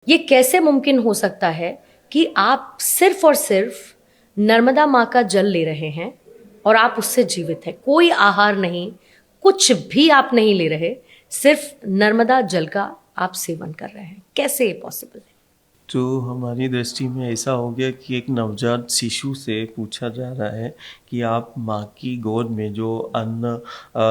ये कैसे मुमकिन हो सकता है कि आप सिर्फ और सिर्फ नर्मदा माँ का जल ले रहे हैं और आप उससे जीवित हैं, कोई आहार नहीं, कुछ भी आप नहीं ले रहे, सिर्फ नर्मदा जल का आप सेवन कर रहे हैं, कैसे ये पॉसिबल है? तो हमारी दृष्टि में ऐसा हो गया कि एक नवजात शिशु से पूछा जा रहा है कि आप माँ की गोद में जो अन्न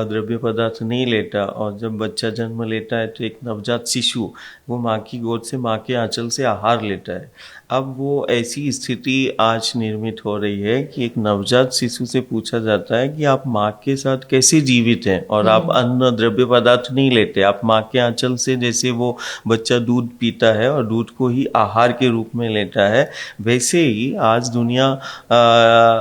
द्रव्य पदार्थ नहीं लेता, और जब बच्चा जन्म लेता है तो एक नवजात शिशु वो माँ की गोद से, माँ के आंचल से आहार लेता है। अब वो ऐसी स्थिति आज निर्मित हो रही है कि एक नवजात शिशु से पूछा जाता है कि आप माँ के साथ कैसे जीवित हैं, और आप अन्न द्रव्य पदार्थ नहीं लेते, आप माँ के आंचल से, जैसे वो बच्चा दूध पीता है और दूध को ही आहार के रूप में लेता है, वैसे ही आज दुनिया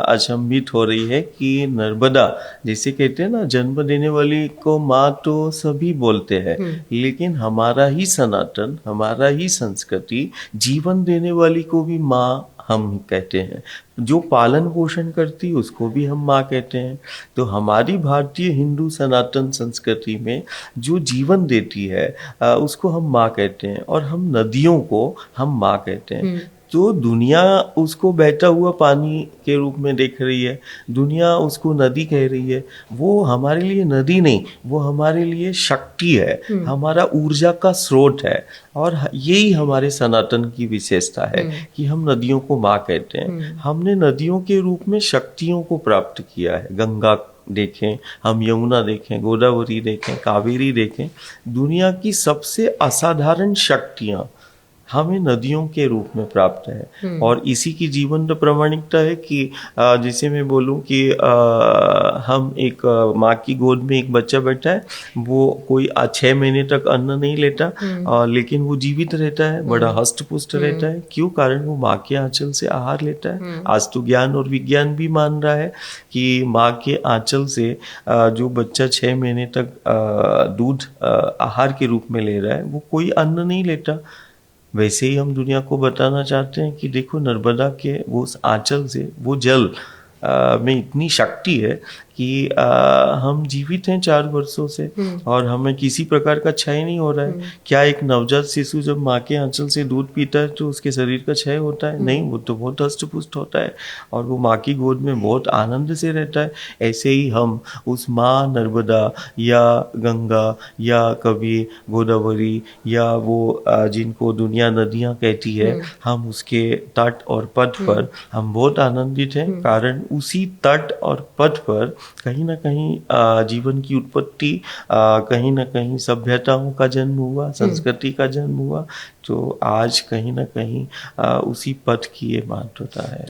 अचंभित हो रही है कि नर्मदा, जैसे कहते हैं ना, जन्म देने वाली को माँ तो सभी बोलते हैं, लेकिन हमारा ही सनातन, हमारा ही संस्कृति जीवन देने वाली को भी माँ हम कहते हैं, जो पालन पोषण करती उसको भी हम माँ कहते हैं। तो हमारी भारतीय हिंदू सनातन संस्कृति में जो जीवन देती है उसको हम माँ कहते हैं, और हम नदियों को हम माँ कहते हैं। तो दुनिया उसको बहता हुआ पानी के रूप में देख रही है, दुनिया उसको नदी कह रही है। वो हमारे लिए नदी नहीं, वो हमारे लिए शक्ति है, हमारा ऊर्जा का स्रोत है। और यही हमारे सनातन की विशेषता है कि हम नदियों को माँ कहते हैं। हमने नदियों के रूप में शक्तियों को प्राप्त किया है। गंगा देखें, हम यमुना देखें, गोदावरी देखें, कावेरी देखें, दुनिया की सबसे असाधारण शक्तियाँ हमें नदियों के रूप में प्राप्त है। और इसी की जीवन प्रमाणिकता है कि जैसे मैं बोलूं कि हम एक माँ की गोद में एक बच्चा बैठा है, वो कोई 6 महीने तक अन्न नहीं लेता, लेकिन वो जीवित रहता है, बड़ा हष्ट पुष्ट रहता है। क्यों? कारण वो माँ के आंचल से आहार लेता है। आज तो ज्ञान और विज्ञान भी मान रहा है कि माँ के आंचल से जो बच्चा 6 महीने तक दूध आहार के रूप में ले रहा है, वो कोई अन्न नहीं लेता। वैसे ही हम दुनिया को बताना चाहते हैं कि देखो, नर्मदा के वो आंचल से, वो जल में इतनी शक्ति है कि हम जीवित हैं 4 वर्षों से, और हमें किसी प्रकार का क्षय नहीं हो रहा है। क्या एक नवजात शिशु जब माँ के आंचल से दूध पीता है तो उसके शरीर का क्षय होता है? नहीं, वो तो बहुत हष्ट-पुष्ट होता है और वो माँ की गोद में बहुत आनंद से रहता है। ऐसे ही हम उस माँ नर्मदा या गंगा या कभी गोदावरी या वो जिनको दुनिया नदियाँ कहती है, हम उसके तट और पथ पर हम बहुत आनंदित हैं। कारण उसी तट और पथ पर कहीं ना कहीं जीवन की उत्पत्ति, कहीं ना कहीं सभ्यताओं का जन्म हुआ, संस्कृति का जन्म हुआ। तो आज कहीं ना कहीं उसी पथ की ये महत्वता है।